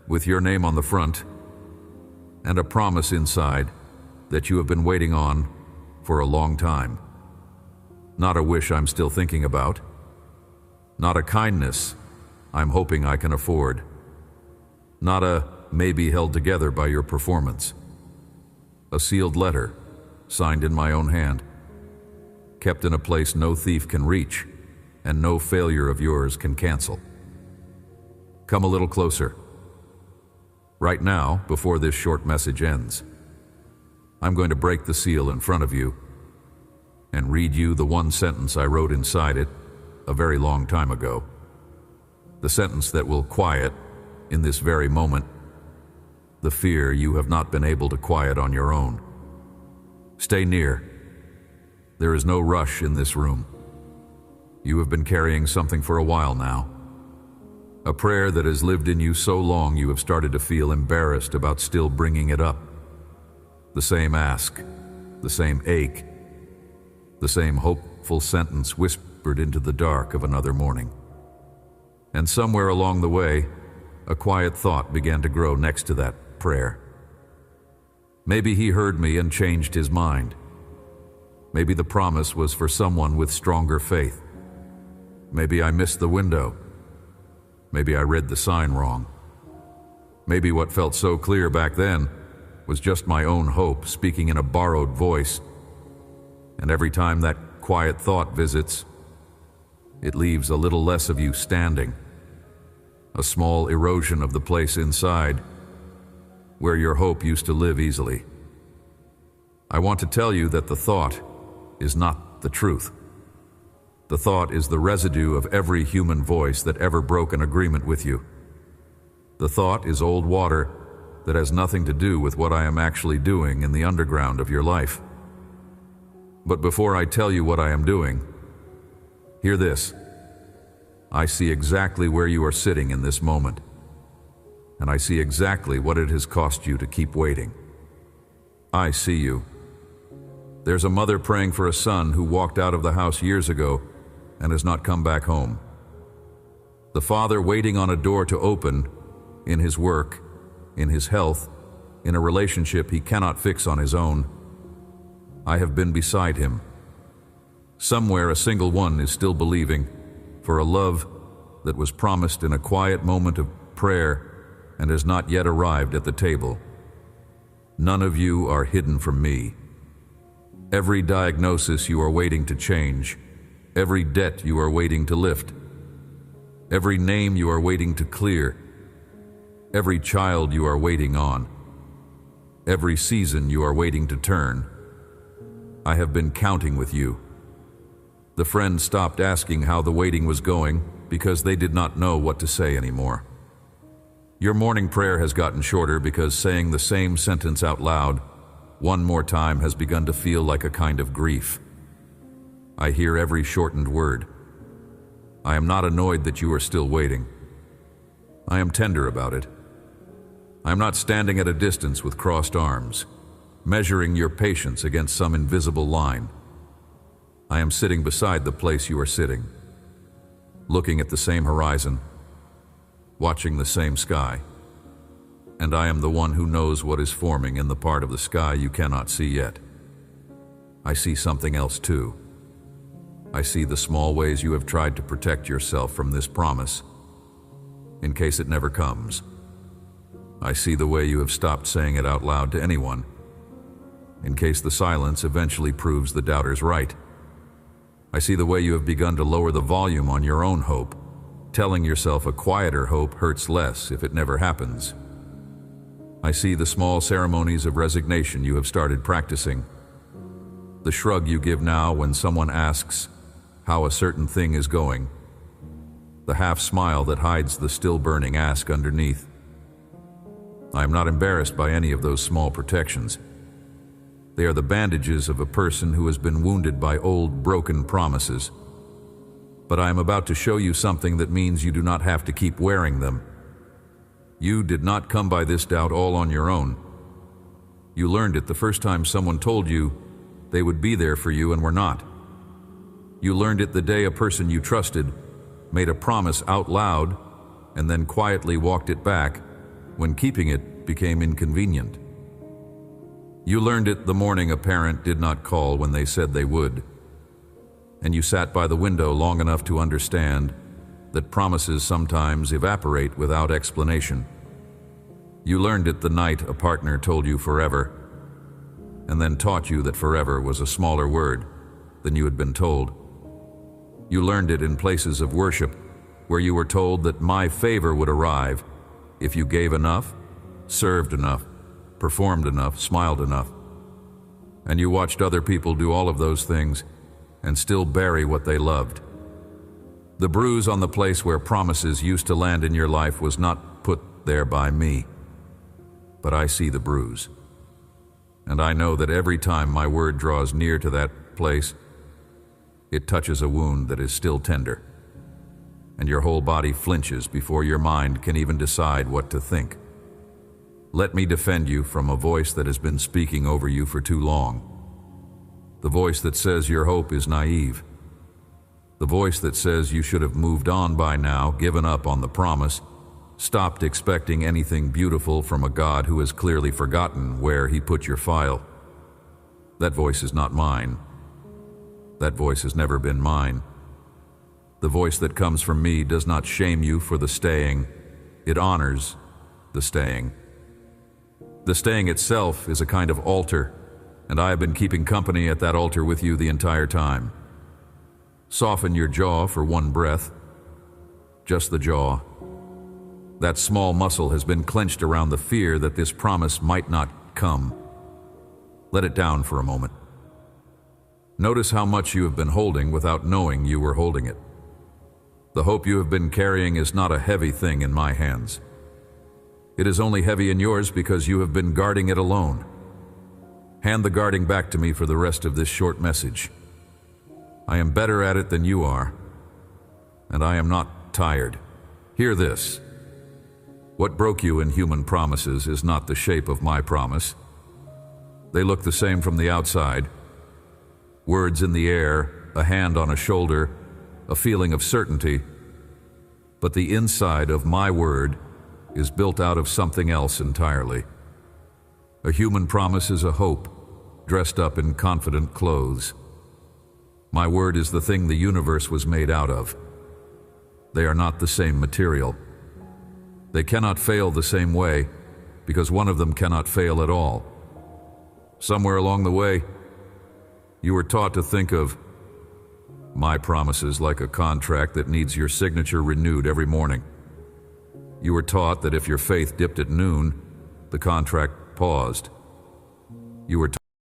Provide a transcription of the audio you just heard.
with your name on the front, and a promise inside that you have been waiting on for a long time. Not a wish I'm still thinking about. Not a kindness I'm hoping I can afford. Not a maybe held together by your performance. A sealed letter, signed in my own hand, kept in a place no thief can reach and no failure of yours can cancel. Come a little closer. Right now, before this short message ends, I'm going to break the seal in front of you and read you the one sentence I wrote inside it a very long time ago. The sentence that will quiet, in this very moment, the fear you have not been able to quiet on your own. Stay near. There is no rush in this room. You have been carrying something for a while now. A prayer that has lived in you so long you have started to feel embarrassed about still bringing it up. The same ask, the same ache, the same hopeful sentence whispered into the dark of another morning. And somewhere along the way, a quiet thought began to grow next to that prayer. Maybe he heard me and changed his mind. Maybe the promise was for someone with stronger faith. Maybe I missed the window. Maybe I read the sign wrong. Maybe what felt so clear back then was just my own hope speaking in a borrowed voice. And every time that quiet thought visits, it leaves a little less of you standing. A small erosion of the place inside where your hope used to live easily. I want to tell you that the thought is not the truth. The thought is the residue of every human voice that ever broke an agreement with you. The thought is old water that has nothing to do with what I am actually doing in the underground of your life. But before I tell you what I am doing, hear this. I see exactly where you are sitting in this moment, and I see exactly what it has cost you to keep waiting. I see you. There's a mother praying for a son who walked out of the house years ago and has not come back home. The father waiting on a door to open in his work, in his health, in a relationship he cannot fix on his own. I have been beside him. Somewhere a single one is still believing for a love that was promised in a quiet moment of prayer and has not yet arrived at the table. None of you are hidden from me. Every diagnosis you are waiting to change, every debt you are waiting to lift, every name you are waiting to clear, every child you are waiting on, every season you are waiting to turn, I have been counting with you. The friends stopped asking how the waiting was going because they did not know what to say anymore. Your morning prayer has gotten shorter because saying the same sentence out loud one more time has begun to feel like a kind of grief. I hear every shortened word. I am not annoyed that you are still waiting. I am tender about it. I am not standing at a distance with crossed arms, measuring your patience against some invisible line. I am sitting beside the place you are sitting, looking at the same horizon, watching the same sky, and I am the one who knows what is forming in the part of the sky you cannot see yet. I see something else too. I see the small ways you have tried to protect yourself from this promise, in case it never comes. I see the way you have stopped saying it out loud to anyone, in case the silence eventually proves the doubters right. I see the way you have begun to lower the volume on your own hope, telling yourself a quieter hope hurts less if it never happens. I see the small ceremonies of resignation you have started practicing, the shrug you give now when someone asks how a certain thing is going, the half smile that hides the still burning ask underneath. I am not embarrassed by any of those small protections. They are the bandages of a person who has been wounded by old, broken promises. But I am about to show you something that means you do not have to keep wearing them. You did not come by this doubt all on your own. You learned it the first time someone told you they would be there for you and were not. You learned it the day a person you trusted made a promise out loud and then quietly walked it back when keeping it became inconvenient. You learned it the morning a parent did not call when they said they would, and you sat by the window long enough to understand that promises sometimes evaporate without explanation. You learned it the night a partner told you forever, and then taught you that forever was a smaller word than you had been told. You learned it in places of worship where you were told that my favor would arrive if you gave enough, served enough, performed enough, smiled enough. And you watched other people do all of those things and still bury what they loved. The bruise on the place where promises used to land in your life was not put there by me, but I see the bruise. And I know that every time my word draws near to that place, it touches a wound that is still tender, and your whole body flinches before your mind can even decide what to think. Let me defend you from a voice that has been speaking over you for too long. The voice that says your hope is naive. The voice that says you should have moved on by now, given up on the promise, stopped expecting anything beautiful from a God who has clearly forgotten where he put your file. That voice is not mine. That voice has never been mine. The voice that comes from me does not shame you for the staying. It honors the staying. The staying itself is a kind of altar, and I have been keeping company at that altar with you the entire time. Soften your jaw for one breath. Just the jaw. That small muscle has been clenched around the fear that this promise might not come. Let it down for a moment. Notice how much you have been holding without knowing you were holding it. The hope you have been carrying is not a heavy thing in my hands. It is only heavy in yours because you have been guarding it alone. Hand the guarding back to me for the rest of this short message. I am better at it than you are, and I am not tired. Hear this. What broke you in human promises is not the shape of my promise. They look the same from the outside. Words in the air, a hand on a shoulder, a feeling of certainty. But the inside of my word is built out of something else entirely. A human promise is a hope, dressed up in confident clothes. My word is the thing the universe was made out of. They are not the same material. They cannot fail the same way, because one of them cannot fail at all. Somewhere along the way, you were taught to think of my promises like a contract that needs your signature renewed every morning. You were taught that if your faith dipped at noon, the contract paused. You were